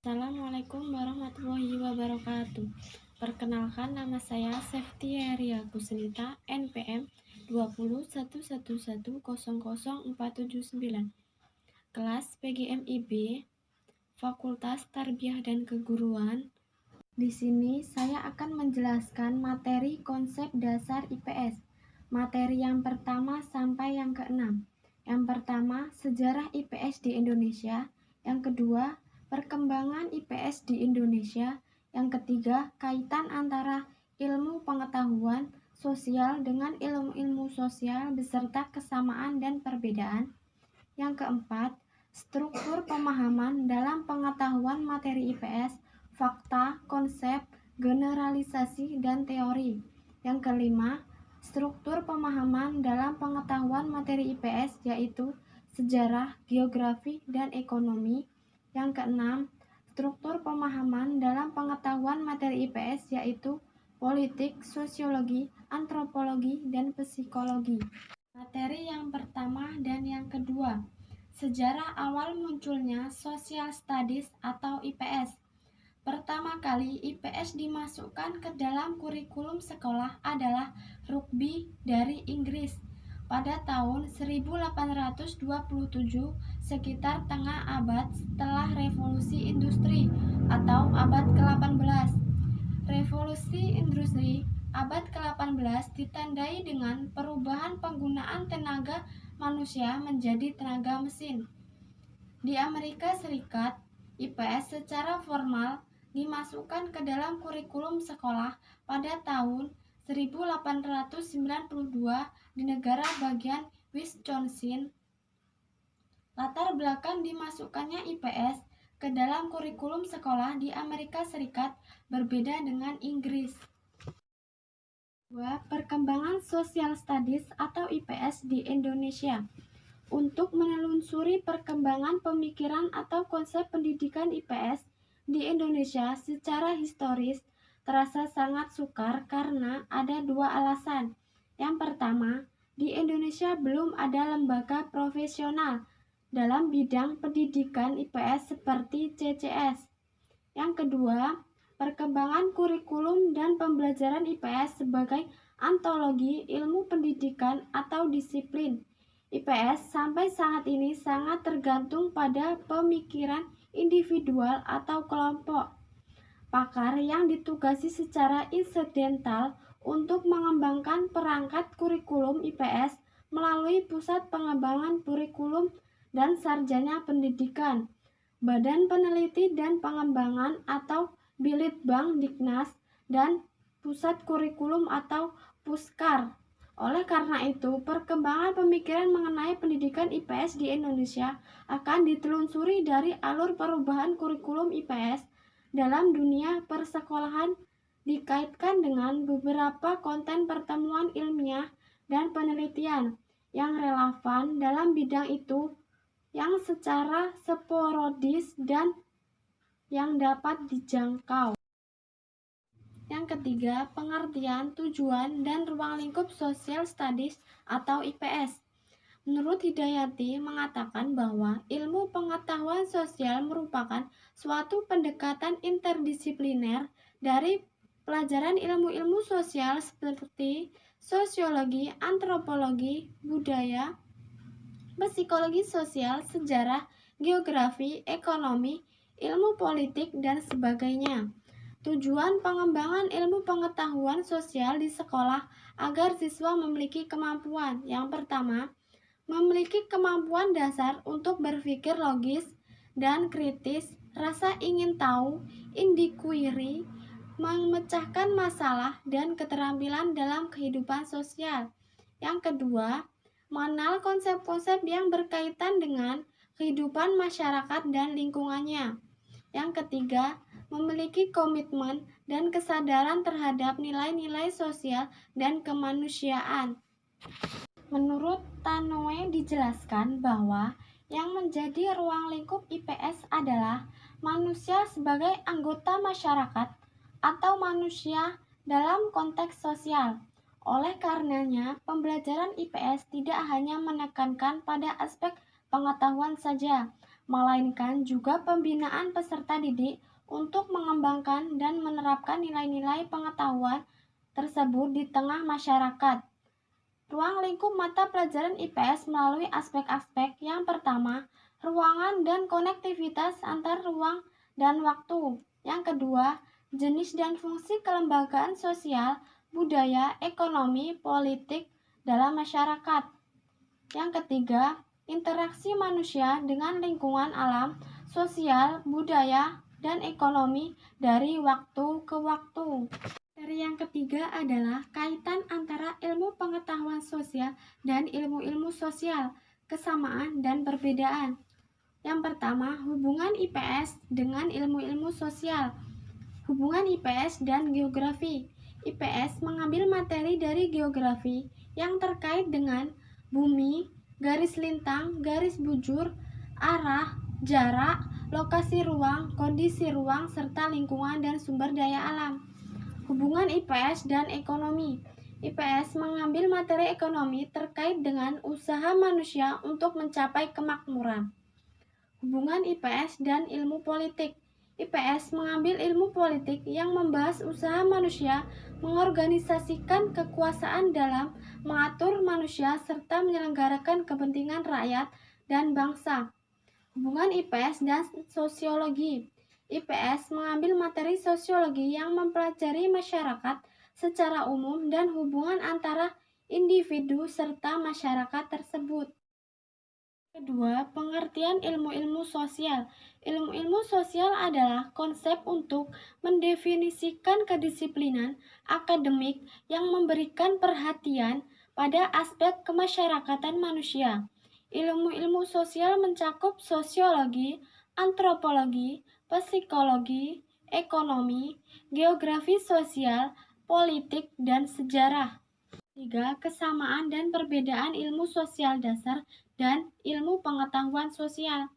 Assalamualaikum warahmatullahi wabarakatuh. Perkenalkan, nama saya Seftiaria Kusnita, NPM 20111000479, kelas PGMIB, Fakultas Tarbiyah dan Keguruan. Di sini saya akan menjelaskan materi konsep dasar IPS. Materi yang pertama sampai yang keenam. Yang pertama, sejarah IPS di Indonesia. Yang kedua, perkembangan IPS di Indonesia. Yang ketiga, kaitan antara ilmu pengetahuan sosial dengan ilmu-ilmu sosial beserta kesamaan dan perbedaan. Yang keempat, struktur pemahaman dalam pengetahuan materi IPS, fakta, konsep, generalisasi, dan teori. Yang kelima, struktur pemahaman dalam pengetahuan materi IPS yaitu sejarah, geografi, dan ekonomi. Yang keenam, struktur pemahaman dalam pengetahuan materi IPS yaitu politik, sosiologi, antropologi, dan psikologi. Materi yang pertama dan yang kedua, sejarah awal munculnya Social Studies atau IPS. Pertama kali IPS dimasukkan ke dalam kurikulum sekolah adalah rugby dari Inggris pada tahun 1827, sekitar tengah abad setelah revolusi industri atau abad ke-18. Revolusi industri abad ke-18 ditandai dengan perubahan penggunaan tenaga manusia menjadi tenaga mesin. Di Amerika Serikat, IPS secara formal dimasukkan ke dalam kurikulum sekolah pada tahun 1892 di negara bagian Wisconsin. Latar belakang dimasukkannya IPS ke dalam kurikulum sekolah di Amerika Serikat berbeda dengan Inggris. 2. Perkembangan Social Studies atau IPS di Indonesia. Untuk menelusuri perkembangan pemikiran atau konsep pendidikan IPS di Indonesia secara historis terasa sangat sukar karena ada dua alasan. Yang pertama, di Indonesia belum ada lembaga profesional dalam bidang pendidikan IPS seperti CCS. Yang kedua, perkembangan kurikulum dan pembelajaran IPS sebagai antologi ilmu pendidikan atau disiplin. IPS sampai saat ini sangat tergantung pada pemikiran individual atau kelompok pakar yang ditugasi secara insidental untuk mengembangkan perangkat kurikulum IPS melalui Pusat Pengembangan Kurikulum dan Sarjana Pendidikan, Badan Peneliti dan Pengembangan atau Bilitbang Diknas, dan Pusat Kurikulum atau Puskar. Oleh karena itu, perkembangan pemikiran mengenai pendidikan IPS di Indonesia akan ditelusuri dari alur perubahan kurikulum IPS dalam dunia persekolahan dikaitkan dengan beberapa konten pertemuan ilmiah dan penelitian yang relevan dalam bidang itu yang secara sporadis dan yang dapat dijangkau. Yang ketiga, pengertian, tujuan, dan ruang lingkup Social Studies atau IPS. Menurut Hidayati mengatakan bahwa ilmu pengetahuan sosial merupakan suatu pendekatan interdisipliner dari pelajaran ilmu-ilmu sosial seperti sosiologi, antropologi, budaya, psikologi sosial, sejarah, geografi, ekonomi, ilmu politik, dan sebagainya. Tujuan pengembangan ilmu pengetahuan sosial di sekolah agar siswa memiliki kemampuan. Yang pertama, memiliki kemampuan dasar untuk berpikir logis dan kritis, rasa ingin tahu, inquiry, memecahkan masalah, dan keterampilan dalam kehidupan sosial. Yang kedua, mengenal konsep-konsep yang berkaitan dengan kehidupan masyarakat dan lingkungannya. Yang ketiga, memiliki komitmen dan kesadaran terhadap nilai-nilai sosial dan kemanusiaan. Menurut Tanoe dijelaskan bahwa yang menjadi ruang lingkup IPS adalah manusia sebagai anggota masyarakat atau manusia dalam konteks sosial. Oleh karenanya, pembelajaran IPS tidak hanya menekankan pada aspek pengetahuan saja, melainkan juga pembinaan peserta didik untuk mengembangkan dan menerapkan nilai-nilai pengetahuan tersebut di tengah masyarakat. Ruang lingkup mata pelajaran IPS melalui aspek-aspek yang pertama, ruangan dan konektivitas antar ruang dan waktu. Yang kedua, jenis dan fungsi kelembagaan sosial, budaya, ekonomi, politik dalam masyarakat. Yang ketiga, interaksi manusia dengan lingkungan alam, sosial, budaya, dan ekonomi dari waktu ke waktu. Materi yang ketiga adalah kaitan antara ilmu pengetahuan sosial dan ilmu-ilmu sosial, kesamaan dan perbedaan. Yang pertama, hubungan IPS dengan ilmu-ilmu sosial. Hubungan IPS dan geografi. IPS mengambil materi dari geografi yang terkait dengan bumi, garis lintang, garis bujur, arah, jarak, lokasi ruang, kondisi ruang, serta lingkungan dan sumber daya alam. Hubungan IPS dan ekonomi. IPS mengambil materi ekonomi terkait dengan usaha manusia untuk mencapai kemakmuran. Hubungan IPS dan ilmu politik. IPS mengambil ilmu politik yang membahas usaha manusia mengorganisasikan kekuasaan dalam mengatur manusia serta menyelenggarakan kepentingan rakyat dan bangsa. Hubungan IPS dan sosiologi. IPS mengambil materi sosiologi yang mempelajari masyarakat secara umum dan hubungan antara individu serta masyarakat tersebut. Kedua, pengertian ilmu-ilmu sosial. Ilmu-ilmu sosial adalah konsep untuk mendefinisikan kedisiplinan akademik yang memberikan perhatian pada aspek kemasyarakatan manusia. Ilmu-ilmu sosial mencakup sosiologi, antropologi, psikologi, ekonomi, geografi sosial, politik, dan sejarah. 3. Kesamaan dan perbedaan ilmu sosial dasar dan ilmu pengetahuan sosial.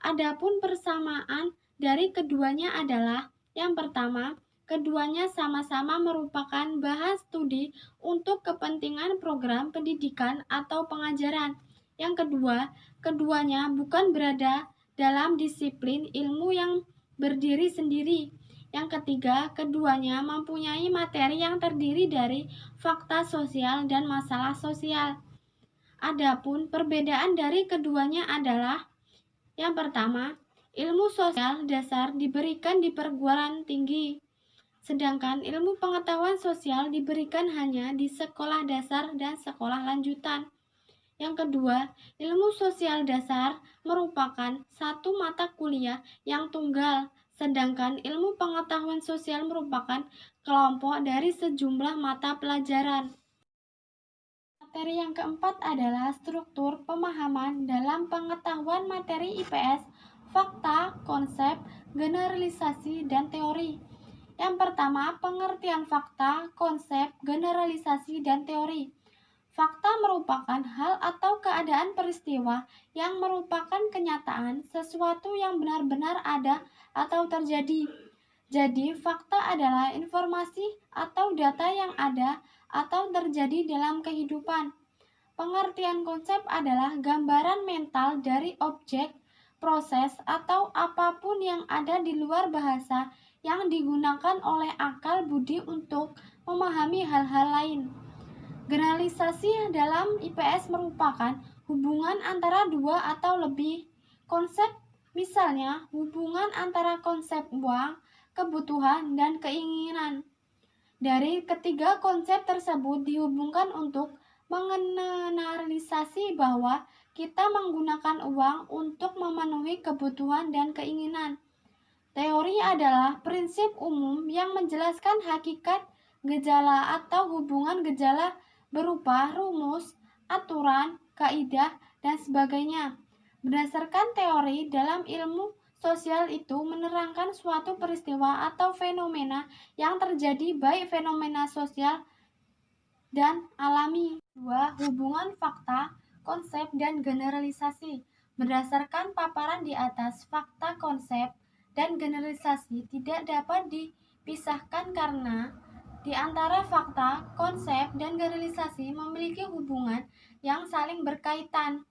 Adapun persamaan dari keduanya adalah yang pertama, keduanya sama-sama merupakan bahan studi untuk kepentingan program pendidikan atau pengajaran. Yang kedua, keduanya bukan berada dalam disiplin ilmu yang berdiri sendiri. Yang ketiga, keduanya mempunyai materi yang terdiri dari fakta sosial dan masalah sosial. Adapun perbedaan dari keduanya adalah yang pertama, ilmu sosial dasar diberikan di perguruan tinggi, sedangkan ilmu pengetahuan sosial diberikan hanya di sekolah dasar dan sekolah lanjutan. Yang kedua, ilmu sosial dasar merupakan satu mata kuliah yang tunggal, sedangkan ilmu pengetahuan sosial merupakan kelompok dari sejumlah mata pelajaran. Materi yang keempat adalah struktur pemahaman dalam pengetahuan materi IPS, fakta, konsep, generalisasi, dan teori. Yang pertama, pengertian fakta, konsep, generalisasi, dan teori. Fakta merupakan hal atau keadaan peristiwa yang merupakan kenyataan sesuatu yang benar-benar ada atau terjadi. Jadi, fakta adalah informasi atau data yang ada atau terjadi dalam kehidupan. Pengertian konsep adalah gambaran mental dari objek, proses, atau apapun yang ada di luar bahasa yang digunakan oleh akal budi untuk memahami hal-hal lain. Generalisasi dalam IPS merupakan hubungan antara dua atau lebih konsep, misalnya hubungan antara konsep uang, kebutuhan, dan keinginan. Dari ketiga konsep tersebut dihubungkan untuk mengeneralisasi bahwa kita menggunakan uang untuk memenuhi kebutuhan dan keinginan. Teori adalah prinsip umum yang menjelaskan hakikat gejala atau hubungan gejala berupa rumus, aturan, kaidah, dan sebagainya. Berdasarkan teori dalam ilmu sosial itu menerangkan suatu peristiwa atau fenomena yang terjadi baik fenomena sosial dan alami. 2. Hubungan fakta, konsep, dan generalisasi. Berdasarkan paparan di atas, fakta, konsep, dan generalisasi tidak dapat dipisahkan karena di antara fakta, konsep, dan generalisasi memiliki hubungan yang saling berkaitan.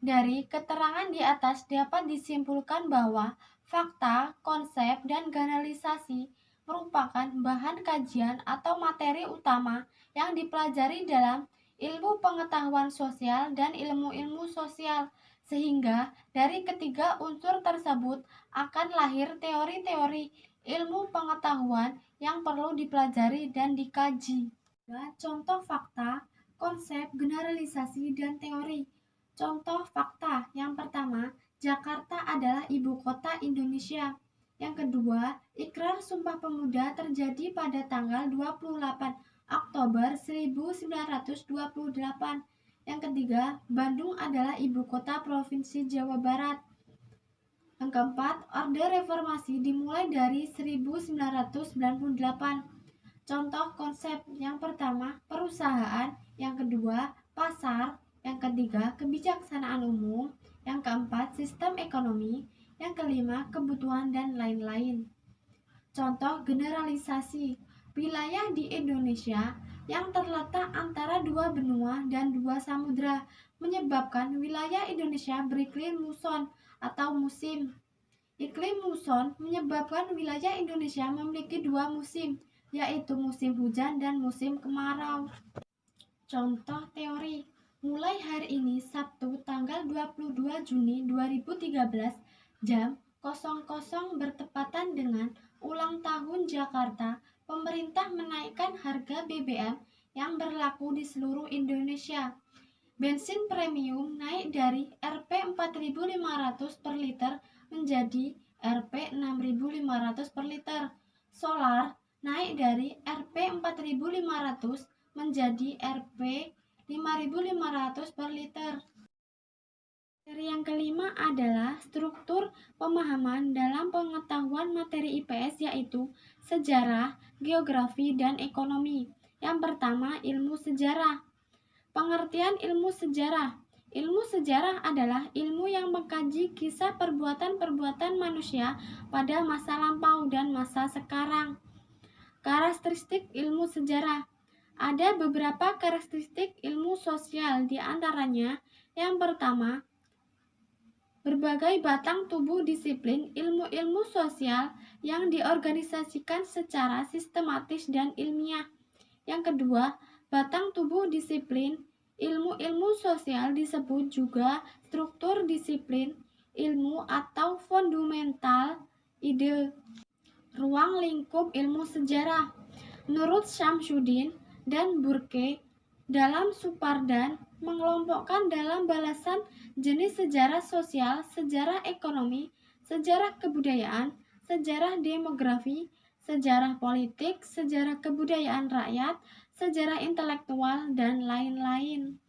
Dari keterangan di atas dapat disimpulkan bahwa fakta, konsep, dan generalisasi merupakan bahan kajian atau materi utama yang dipelajari dalam ilmu pengetahuan sosial dan ilmu-ilmu sosial, sehingga dari ketiga unsur tersebut akan lahir teori-teori ilmu pengetahuan yang perlu dipelajari dan dikaji. Contoh fakta, konsep, generalisasi, dan teori. Contoh fakta, yang pertama, Jakarta adalah ibu kota Indonesia. Yang kedua, Ikrar Sumpah Pemuda terjadi pada tanggal 28 Oktober 1928. Yang ketiga, Bandung adalah ibu kota Provinsi Jawa Barat. Yang keempat, Orde Reformasi dimulai dari 1998. Contoh konsep yang pertama, perusahaan, yang kedua, pasar, yang ketiga, kebijaksanaan umum, yang keempat, sistem ekonomi, yang kelima, kebutuhan, dan lain-lain. Contoh generalisasi, wilayah di Indonesia yang terletak antara dua benua dan dua samudra menyebabkan wilayah Indonesia beriklim muson atau musim. Iklim muson menyebabkan wilayah Indonesia memiliki dua musim, yaitu musim hujan dan musim kemarau. Contoh teori, mulai hari ini Sabtu tanggal 22 Juni 2013 jam 00 bertepatan dengan ulang tahun Jakarta, pemerintah menaikkan harga BBM yang berlaku di seluruh Indonesia. Bensin premium naik dari Rp 4.500 per liter menjadi Rp 6.500 per liter. Solar naik dari Rp 4.500 menjadi Rp 5.500 per liter. Materi yang kelima adalah struktur pemahaman dalam pengetahuan materi IPS, yaitu sejarah, geografi, dan ekonomi. Yang pertama, ilmu sejarah. Pengertian ilmu sejarah. Ilmu sejarah adalah ilmu yang mengkaji kisah perbuatan-perbuatan manusia pada masa lampau dan masa sekarang. Karakteristik ilmu sejarah. Ada beberapa karakteristik ilmu sosial, di antaranya yang pertama, berbagai batang tubuh disiplin ilmu-ilmu sosial yang diorganisasikan secara sistematis dan ilmiah. Yang kedua, batang tubuh disiplin ilmu-ilmu sosial disebut juga struktur disiplin ilmu atau fundamental ide. Ruang lingkup ilmu sejarah. Menurut Syamsuddin dan Burke dalam Supardan mengelompokkan dalam balasan jenis sejarah sosial, sejarah ekonomi, sejarah kebudayaan, sejarah demografi, sejarah politik, sejarah kebudayaan rakyat, sejarah intelektual, dan lain-lain.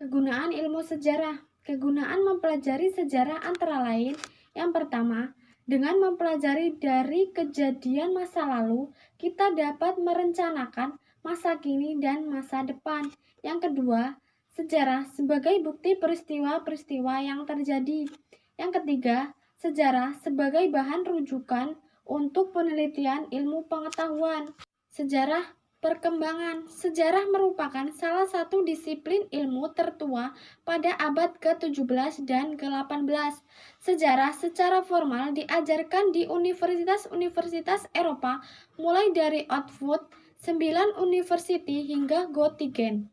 Kegunaan ilmu sejarah. Kegunaan mempelajari sejarah antara lain, yang pertama, dengan mempelajari dari kejadian masa lalu, kita dapat merencanakan masa kini dan masa depan. Yang kedua, sejarah sebagai bukti peristiwa-peristiwa yang terjadi. Yang ketiga, sejarah sebagai bahan rujukan untuk penelitian ilmu pengetahuan. Sejarah perkembangan. Sejarah merupakan salah satu disiplin ilmu tertua pada abad ke-17 dan ke-18. Sejarah secara formal diajarkan di universitas-universitas Eropa mulai dari Oxford, 9 University hingga Göttingen.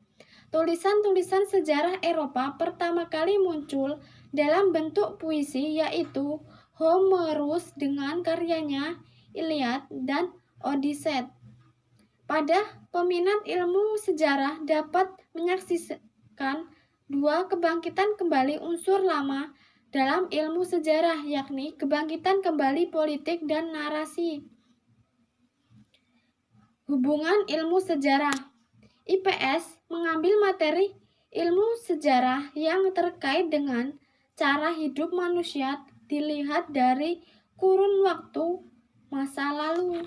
Tulisan-tulisan sejarah Eropa pertama kali muncul dalam bentuk puisi, yaitu Homerus dengan karyanya Iliad dan Odyssey. Pada peminat ilmu sejarah dapat menyaksikan dua kebangkitan kembali unsur lama dalam ilmu sejarah, yakni kebangkitan kembali politik dan narasi. Hubungan ilmu sejarah. IPS mengambil materi ilmu sejarah yang terkait dengan cara hidup manusia dilihat dari kurun waktu masa lalu.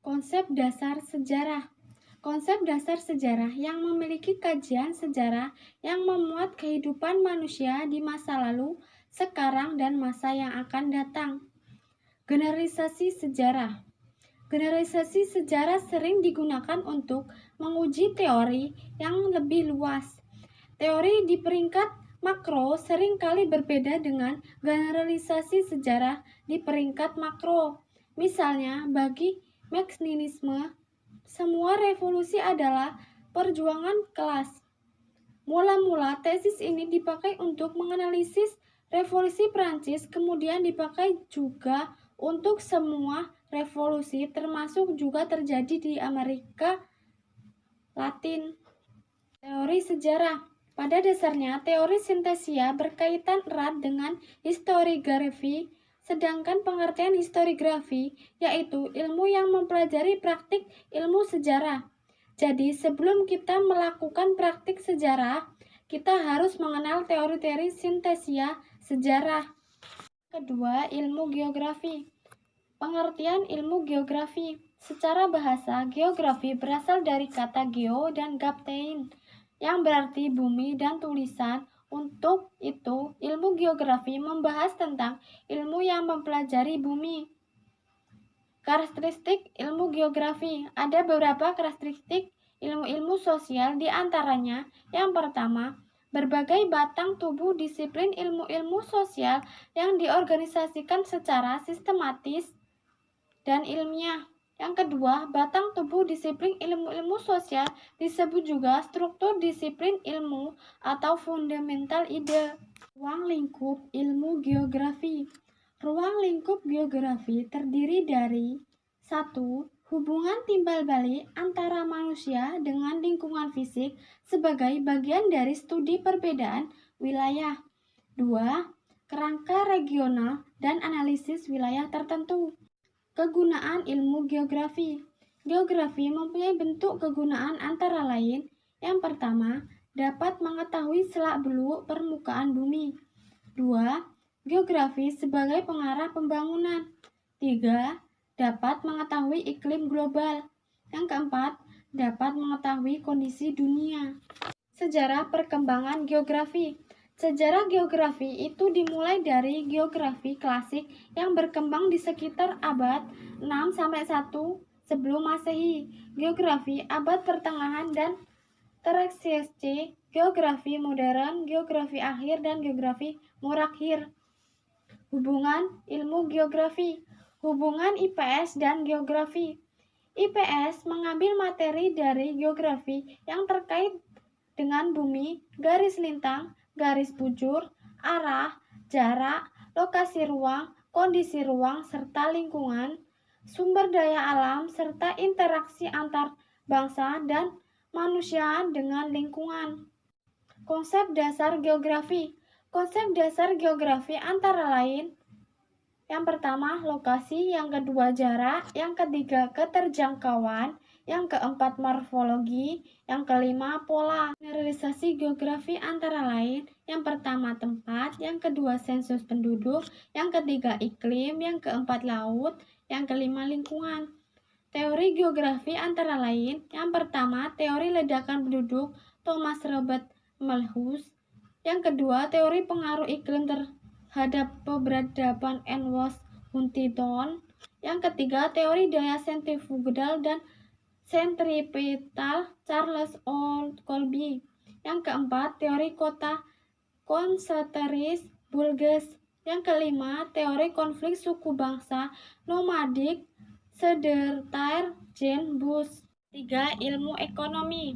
Konsep dasar sejarah. Konsep dasar sejarah yang memiliki kajian sejarah yang memuat kehidupan manusia di masa lalu, sekarang, dan masa yang akan datang. Generalisasi sejarah. Generalisasi sejarah sering digunakan untuk menguji teori yang lebih luas. Teori di peringkat Makro seringkali berbeda dengan generalisasi sejarah di peringkat makro. Misalnya, bagi Marxisme, semua revolusi adalah perjuangan kelas. Mula-mula tesis ini dipakai untuk menganalisis revolusi Prancis, kemudian dipakai juga untuk semua revolusi, termasuk juga terjadi di Amerika Latin. Teori sejarah. Pada dasarnya, teori sintesia berkaitan erat dengan historiografi, sedangkan pengertian historiografi yaitu ilmu yang mempelajari praktik ilmu sejarah. Jadi, sebelum kita melakukan praktik sejarah, kita harus mengenal teori-teori sintesia sejarah. Kedua, ilmu geografi. Pengertian ilmu geografi. Secara bahasa, geografi berasal dari kata geo dan gaptein, yang berarti bumi dan tulisan. Untuk itu, ilmu geografi membahas tentang ilmu yang mempelajari bumi. Karakteristik ilmu geografi. Ada beberapa karakteristik ilmu-ilmu sosial, di antaranya yang pertama, berbagai batang tubuh disiplin ilmu-ilmu sosial yang diorganisasikan secara sistematis dan ilmiah. Yang kedua, batang tubuh disiplin ilmu-ilmu sosial disebut juga struktur disiplin ilmu atau fundamental ide. Ruang lingkup ilmu geografi. Ruang lingkup geografi terdiri dari 1. Hubungan timbal balik antara manusia dengan lingkungan fisik sebagai bagian dari studi perbedaan wilayah. 2. Kerangka regional dan analisis wilayah tertentu. Kegunaan ilmu geografi. Geografi mempunyai bentuk kegunaan antara lain. Yang pertama, dapat mengetahui selak-beluk permukaan bumi. 2. Geografi sebagai pengarah pembangunan. 3. Dapat mengetahui iklim global. Yang keempat, dapat mengetahui kondisi dunia. Sejarah perkembangan geografi. Sejarah geografi itu dimulai dari geografi klasik yang berkembang di sekitar abad 6-1 sebelum Masehi, geografi abad pertengahan dan terekspresi geografi modern, geografi akhir, dan geografi murakhir. Hubungan ilmu geografi. Hubungan IPS dan geografi. IPS mengambil materi dari geografi yang terkait dengan bumi, garis lintang, garis bujur, arah, jarak, lokasi ruang, kondisi ruang, serta lingkungan, sumber daya alam, serta interaksi antar bangsa dan manusia dengan lingkungan. Konsep dasar geografi. Konsep dasar geografi antara lain: yang pertama, lokasi; yang kedua, jarak; yang ketiga, keterjangkauan; yang keempat, morfologi; yang kelima, pola. Generalisasi geografi antara lain: yang pertama, tempat; yang kedua, sensus penduduk; yang ketiga, iklim; yang keempat, laut; yang kelima, lingkungan. Teori geografi antara lain: yang pertama, teori ledakan penduduk Thomas Robert Malthus; yang kedua, teori pengaruh iklim terhadap peradaban Edward Huntington; yang ketiga, teori daya sentrifugal dan sentripetal Charles Colby; yang keempat, teori kota konsentris Burgess; yang kelima, teori konflik suku bangsa nomadik Sederter Jane Bush. 3. Ilmu ekonomi.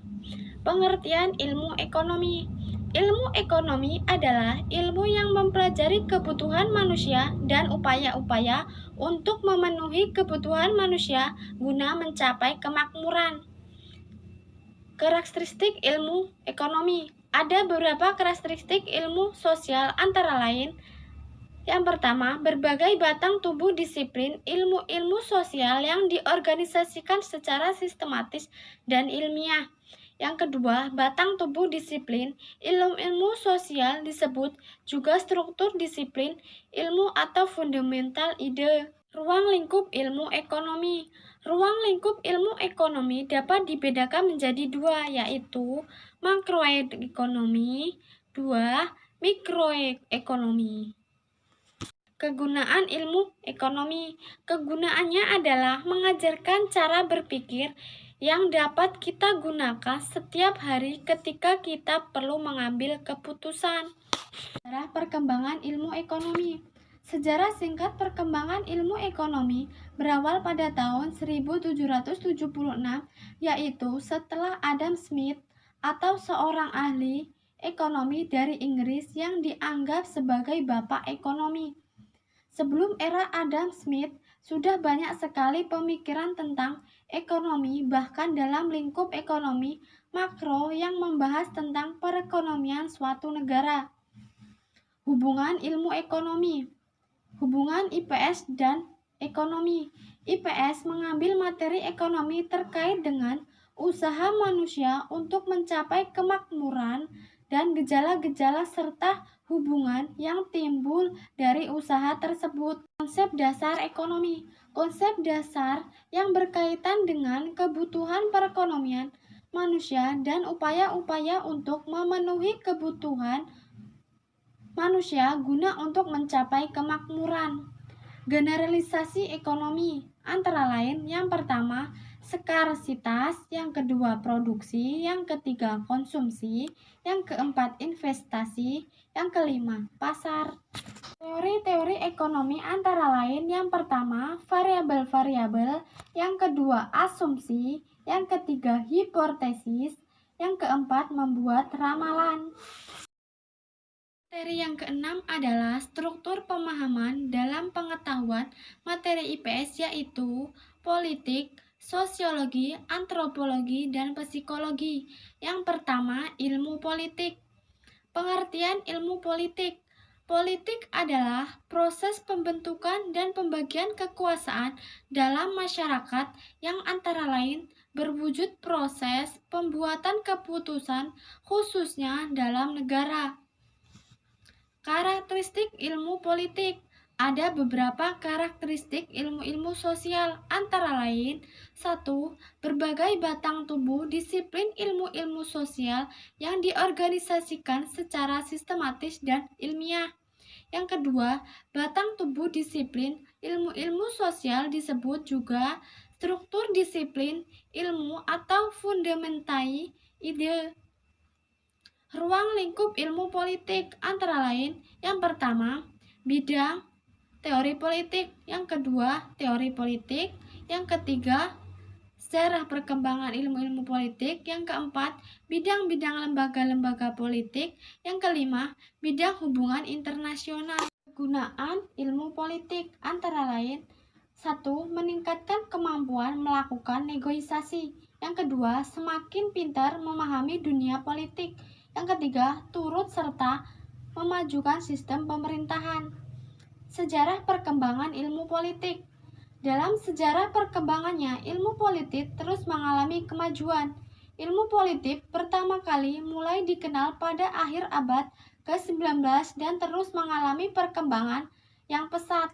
Pengertian ilmu ekonomi. Ilmu ekonomi adalah ilmu yang mempelajari kebutuhan manusia dan upaya-upaya untuk memenuhi kebutuhan manusia guna mencapai kemakmuran. Karakteristik ilmu ekonomi. Ada beberapa karakteristik ilmu sosial, antara lain: yang pertama, berbagai batang tubuh disiplin ilmu-ilmu sosial yang diorganisasikan secara sistematis dan ilmiah. Yang kedua, batang tubuh disiplin ilmu-ilmu sosial disebut juga struktur disiplin ilmu atau fundamental ide. Ruang lingkup ilmu ekonomi. Ruang lingkup ilmu ekonomi dapat dibedakan menjadi dua, yaitu makroekonomi, 2. Mikroekonomi. Kegunaan ilmu ekonomi. Kegunaannya adalah mengajarkan cara berpikir yang dapat kita gunakan setiap hari ketika kita perlu mengambil keputusan. Sejarah perkembangan ilmu ekonomi. Sejarah singkat perkembangan ilmu ekonomi berawal pada tahun 1776, yaitu setelah Adam Smith atau seorang ahli ekonomi dari Inggris yang dianggap sebagai bapak ekonomi. Sebelum era Adam Smith, sudah banyak sekali pemikiran tentang ekonomi, bahkan dalam lingkup ekonomi makro yang membahas tentang perekonomian suatu negara. Hubungan ilmu ekonomi. Hubungan IPS dan ekonomi. IPS mengambil materi ekonomi terkait dengan usaha manusia untuk mencapai kemakmuran dan gejala-gejala serta hubungan yang timbul dari usaha tersebut. Konsep dasar ekonomi. Konsep dasar yang berkaitan dengan kebutuhan perekonomian manusia dan upaya-upaya untuk memenuhi kebutuhan manusia guna untuk mencapai kemakmuran. Generalisasi ekonomi antara lain yang pertama skarsitas, yang kedua produksi, yang ketiga konsumsi, yang keempat investasi, yang kelima pasar. Teori-teori ekonomi antara lain yang pertama variabel-variabel, yang kedua asumsi, yang ketiga hipotesis, yang keempat membuat ramalan. Materi yang keenam adalah struktur pemahaman dalam pengetahuan materi IPS, yaitu politik, sosiologi, antropologi, dan psikologi. Yang pertama, ilmu politik. Pengertian ilmu politik. Politik adalah proses pembentukan dan pembagian kekuasaan dalam masyarakat yang antara lain berwujud proses pembuatan keputusan khususnya dalam negara. Karakteristik ilmu politik. Ada beberapa karakteristik ilmu-ilmu sosial, antara lain 1. Berbagai batang tubuh disiplin ilmu-ilmu sosial yang diorganisasikan secara sistematis dan ilmiah. Yang kedua, batang tubuh disiplin ilmu-ilmu sosial disebut juga struktur disiplin ilmu atau fundamentai ide. Ruang lingkup ilmu politik antara lain yang pertama, bidang teori politik, yang kedua, teori politik, yang ketiga, sejarah perkembangan ilmu-ilmu politik, yang keempat, bidang-bidang lembaga-lembaga politik, yang kelima, bidang hubungan internasional. Kegunaan ilmu politik antara lain 1. Meningkatkan kemampuan melakukan negosiasi. Yang kedua, semakin pintar memahami dunia politik. Yang ketiga, turut serta memajukan sistem pemerintahan. Sejarah perkembangan ilmu politik. Dalam sejarah perkembangannya, ilmu politik terus mengalami kemajuan. Ilmu politik pertama kali mulai dikenal pada akhir abad ke-19 dan terus mengalami perkembangan yang pesat.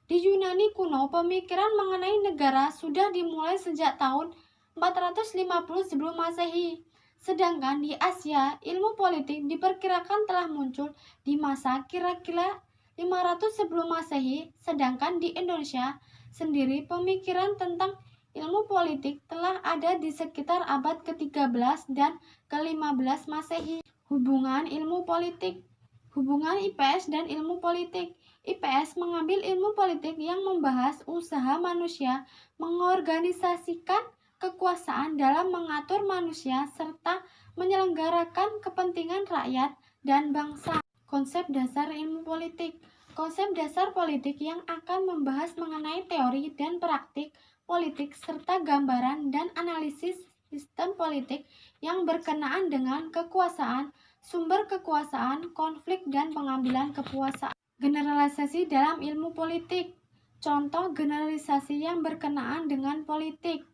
Di Yunani kuno, pemikiran mengenai negara sudah dimulai sejak tahun 450 sebelum Masehi. Sedangkan di Asia, ilmu politik diperkirakan telah muncul di masa kira-kira 500 sebelum Masehi, sedangkan di Indonesia sendiri pemikiran tentang ilmu politik telah ada di sekitar abad ke-13 dan ke-15 Masehi. Hubungan ilmu politik. Hubungan IPS dan ilmu politik. IPS mengambil ilmu politik yang membahas usaha manusia mengorganisasikan kekuasaan dalam mengatur manusia serta menyelenggarakan kepentingan rakyat dan bangsa. Konsep dasar ilmu politik. Konsep dasar politik yang akan membahas mengenai teori dan praktik politik serta gambaran dan analisis sistem politik yang berkenaan dengan kekuasaan, sumber kekuasaan, konflik, dan pengambilan kekuasaan. Generalisasi dalam ilmu politik. Contoh generalisasi yang berkenaan dengan politik.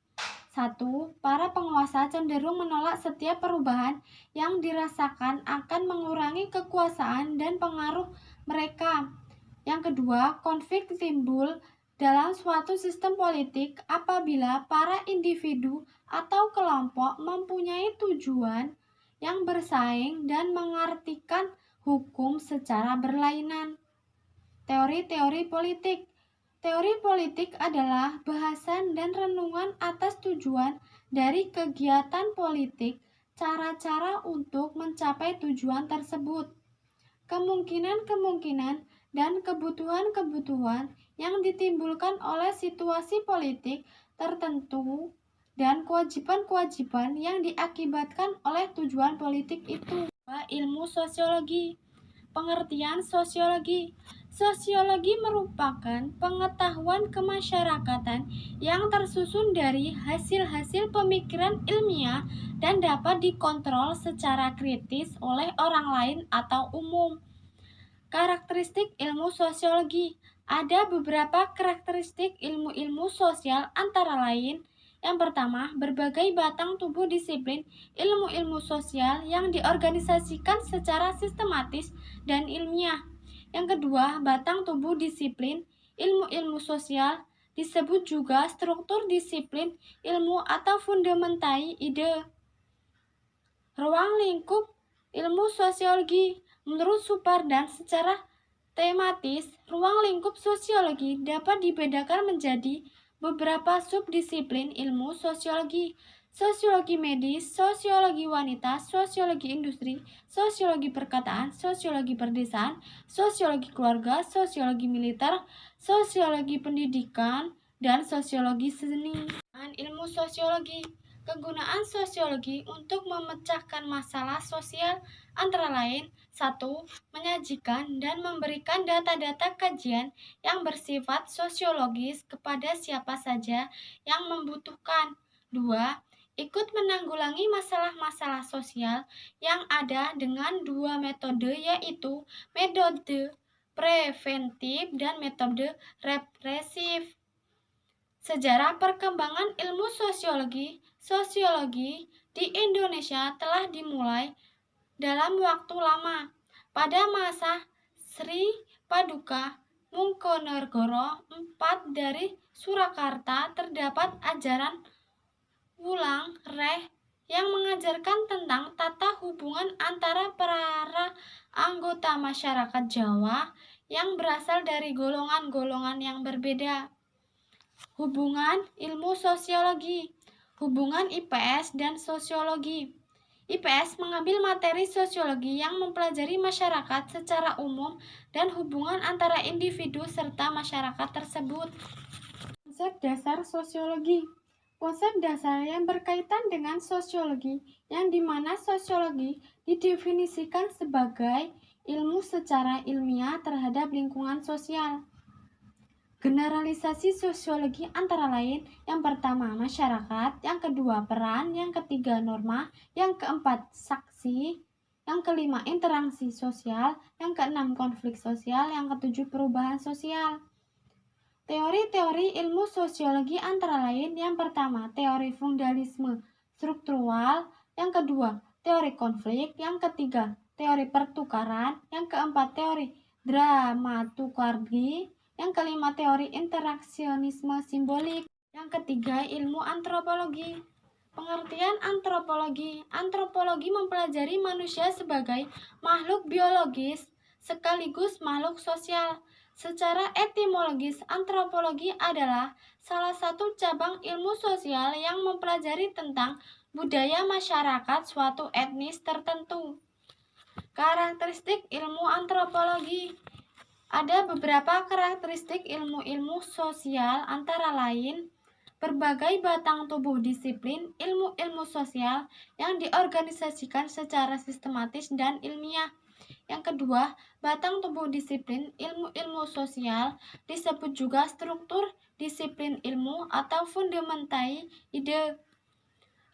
1. Para penguasa cenderung menolak setiap perubahan yang dirasakan akan mengurangi kekuasaan dan pengaruh mereka. Yang kedua, konflik timbul dalam suatu sistem politik apabila para individu atau kelompok mempunyai tujuan yang bersaing dan mengartikan hukum secara berlainan. Teori-teori politik. Teori politik adalah bahasan dan renungan atas tujuan dari kegiatan politik, cara-cara untuk mencapai tujuan tersebut, kemungkinan-kemungkinan dan kebutuhan-kebutuhan yang ditimbulkan oleh situasi politik tertentu, dan kewajiban-kewajiban yang diakibatkan oleh tujuan politik itu. Ilmu sosiologi. Pengertian sosiologi. Sosiologi merupakan pengetahuan kemasyarakatan yang tersusun dari hasil-hasil pemikiran ilmiah dan dapat dikontrol secara kritis oleh orang lain atau umum. Karakteristik ilmu sosiologi. Ada beberapa karakteristik ilmu-ilmu sosial antara lain: yang pertama, berbagai batang tubuh disiplin ilmu-ilmu sosial yang diorganisasikan secara sistematis dan ilmiah. Yang kedua, batang tubuh disiplin ilmu-ilmu sosial disebut juga struktur disiplin ilmu atau fundamentai ide. Ruang lingkup ilmu sosiologi. Menurut Supardan, secara tematis, ruang lingkup sosiologi dapat dibedakan menjadi beberapa subdisiplin ilmu sosiologi: sosiologi medis, sosiologi wanita, sosiologi industri, sosiologi perkataan, sosiologi perdesaan, sosiologi keluarga, sosiologi militer, sosiologi pendidikan, dan sosiologi seni. Ilmu sosiologi. Kegunaan sosiologi untuk memecahkan masalah sosial antara lain: 1. Menyajikan dan memberikan data-data kajian yang bersifat sosiologis kepada siapa saja yang membutuhkan. 2. Ikut menanggulangi masalah-masalah sosial yang ada dengan dua metode, yaitu metode preventif dan metode represif. Sejarah perkembangan ilmu sosiologi. Sosiologi di Indonesia telah dimulai dalam waktu lama. Pada masa Sri Paduka Mangkunegoro IV dari Surakarta terdapat ajaran Wulang Reh yang mengajarkan tentang tata hubungan antara para anggota masyarakat Jawa yang berasal dari golongan-golongan yang berbeda. Hubungan ilmu sosiologi. Hubungan IPS dan sosiologi. IPS mengambil materi sosiologi yang mempelajari masyarakat secara umum dan hubungan antara individu serta masyarakat tersebut. Konsep dasar sosiologi. Konsep dasar yang berkaitan dengan sosiologi, yang dimana sosiologi didefinisikan sebagai ilmu secara ilmiah terhadap lingkungan sosial. Generalisasi sosiologi antara lain: yang pertama, masyarakat; yang kedua, peran; yang ketiga, norma; yang keempat, saksi; yang kelima, interaksi sosial; yang keenam, konflik sosial; yang ketujuh, perubahan sosial. Teori-teori ilmu sosiologi antara lain: yang pertama, teori fundamentalisme struktural; yang kedua, teori konflik; yang ketiga, teori pertukaran; yang keempat, teori dramaturgi; yang kelima, teori interaksionisme simbolik; yang ketiga, ilmu antropologi. Pengertian antropologi. Antropologi mempelajari manusia sebagai makhluk biologis sekaligus makhluk sosial. Secara etimologis, antropologi adalah salah satu cabang ilmu sosial yang mempelajari tentang budaya masyarakat suatu etnis tertentu. Karakteristik ilmu antropologi. Ada beberapa karakteristik ilmu-ilmu sosial antara lain: berbagai batang tubuh disiplin ilmu-ilmu sosial yang diorganisasikan secara sistematis dan ilmiah. Yang kedua, batang tubuh disiplin ilmu-ilmu sosial disebut juga struktur disiplin ilmu atau fundamentai ide.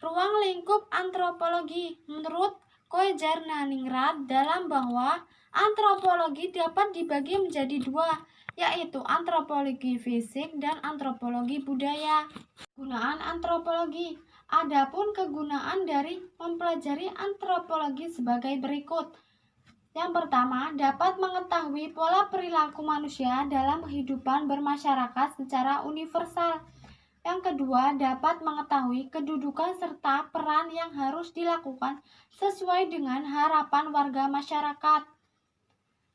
Ruang lingkup antropologi. Menurut Koejarnaningrat dalam bahwa antropologi dapat dibagi menjadi dua, yaitu antropologi fisik dan antropologi budaya. Kegunaan antropologi. Adapun kegunaan dari mempelajari antropologi sebagai berikut. Yang pertama, dapat mengetahui pola perilaku manusia dalam kehidupan bermasyarakat secara universal. Yang kedua, dapat mengetahui kedudukan serta peran yang harus dilakukan sesuai dengan harapan warga masyarakat.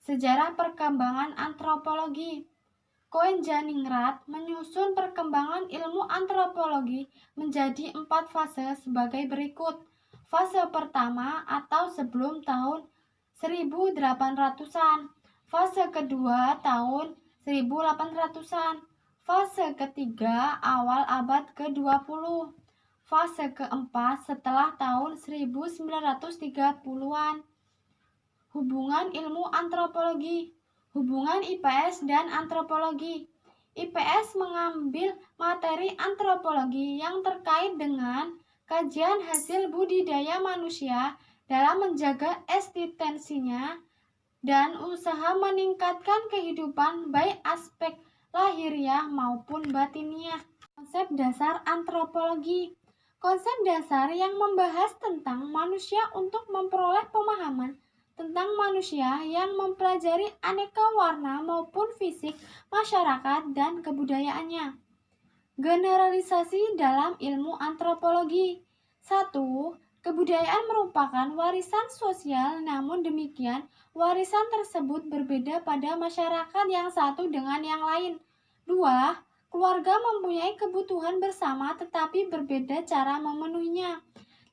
Sejarah perkembangan antropologi. Koen-Janingrat menyusun perkembangan ilmu antropologi menjadi 4 fase sebagai berikut. Fase pertama atau sebelum tahun 1800-an. Fase kedua tahun 1800-an. Fase ketiga awal abad ke-20. Fase keempat setelah tahun 1930-an. Hubungan ilmu antropologi. Hubungan IPS dan antropologi. IPS mengambil materi antropologi yang terkait dengan kajian hasil budidaya manusia dalam menjaga eksistensinya dan usaha meningkatkan kehidupan baik aspek lahiriah maupun batiniah. Konsep dasar antropologi. Konsep dasar yang membahas tentang manusia untuk memperoleh pemahaman tentang manusia yang mempelajari aneka warna maupun fisik masyarakat dan kebudayaannya. Generalisasi dalam ilmu antropologi. 1. Kebudayaan merupakan warisan sosial, namun demikian warisan tersebut berbeda pada masyarakat yang satu dengan yang lain. 2. Keluarga mempunyai kebutuhan bersama tetapi berbeda cara memenuhinya.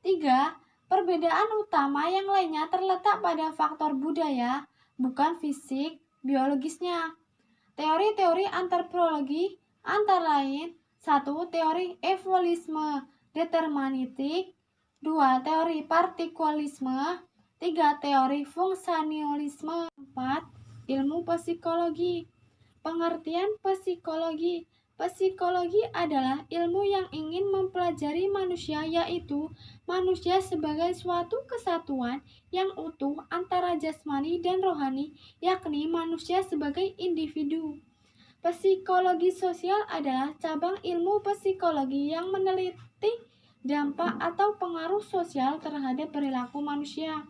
3. Perbedaan utama yang lainnya terletak pada faktor budaya, bukan fisik, biologisnya. Teori-teori antropologi antara lain 1. Teori evolusionisme deterministik, 2. Teori partikulisme, 3. Teori fungsionalisme, 4. Ilmu psikologi. Pengertian psikologi. Psikologi adalah ilmu yang ingin mempelajari manusia, yaitu manusia sebagai suatu kesatuan yang utuh antara jasmani dan rohani, yakni manusia sebagai individu. Psikologi sosial adalah cabang ilmu psikologi yang meneliti dampak atau pengaruh sosial terhadap perilaku manusia.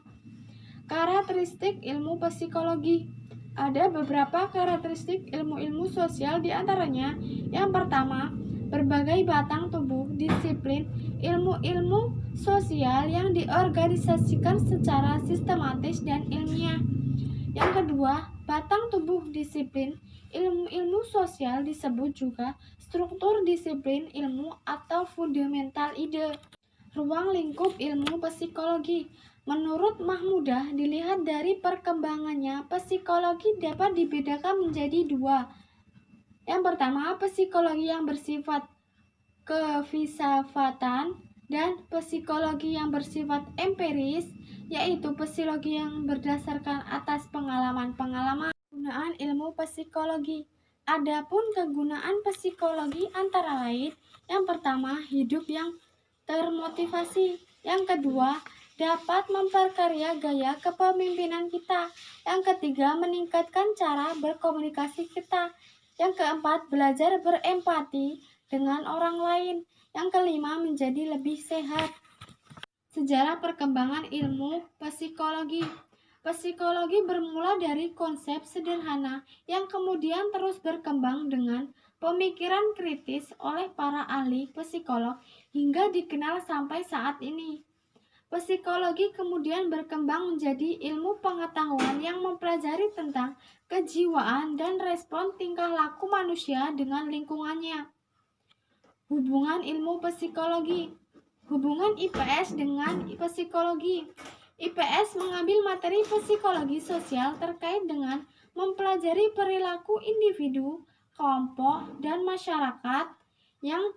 Karakteristik ilmu psikologi. Ada beberapa karakteristik ilmu-ilmu sosial, diantaranya yang pertama, berbagai batang tubuh disiplin ilmu-ilmu sosial yang diorganisasikan secara sistematis dan ilmiah. Yang kedua, batang tubuh disiplin ilmu-ilmu sosial disebut juga struktur disiplin ilmu atau fundamental ide. Ruang lingkup ilmu psikologi. Menurut Mahmudah, dilihat dari perkembangannya, psikologi dapat dibedakan menjadi 2. Yang pertama, psikologi yang bersifat kefilsafatan dan psikologi yang bersifat empiris, yaitu psikologi yang berdasarkan atas pengalaman-pengalaman. Penggunaan ilmu psikologi. Adapun kegunaan psikologi antara lain, yang pertama, hidup yang termotivasi. Yang kedua, dapat memperkaya gaya kepemimpinan kita. Yang ketiga, meningkatkan cara berkomunikasi kita. Yang keempat, belajar berempati dengan orang lain. Yang kelima, menjadi lebih sehat. Sejarah perkembangan ilmu psikologi. Psikologi bermula dari konsep sederhana yang kemudian terus berkembang dengan pemikiran kritis oleh para ahli psikolog hingga dikenal sampai saat ini. Psikologi kemudian berkembang menjadi ilmu pengetahuan yang mempelajari tentang kejiwaan dan respon tingkah laku manusia dengan lingkungannya. Hubungan ilmu psikologi. Hubungan IPS dengan psikologi. IPS mengambil materi psikologi sosial terkait dengan mempelajari perilaku individu, kelompok, dan masyarakat yang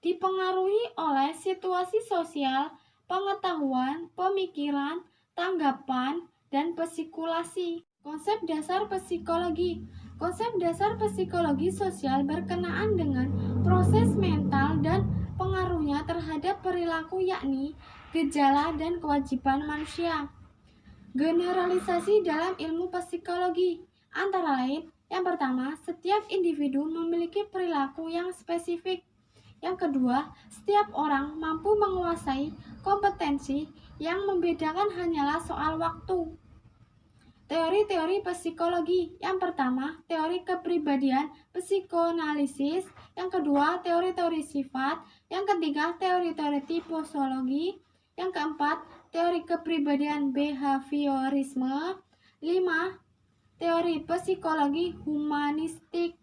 dipengaruhi oleh situasi sosial, pengetahuan, pemikiran, tanggapan, dan psikolasi. Konsep dasar psikologi. Konsep dasar psikologi sosial berkenaan dengan proses mental dan pengaruhnya terhadap perilaku, yakni gejala dan kewajiban manusia. Generalisasi dalam ilmu psikologi. Antara lain, yang pertama, setiap individu memiliki perilaku yang spesifik. Yang kedua, setiap orang mampu menguasai kompetensi, yang membedakan hanyalah soal waktu. Teori-teori psikologi. Yang pertama, teori kepribadian psikoanalisis. Yang kedua, teori-teori sifat. Yang ketiga, teori-teori tipologi. Yang keempat, teori kepribadian behaviorisme. 5. Teori psikologi humanistik.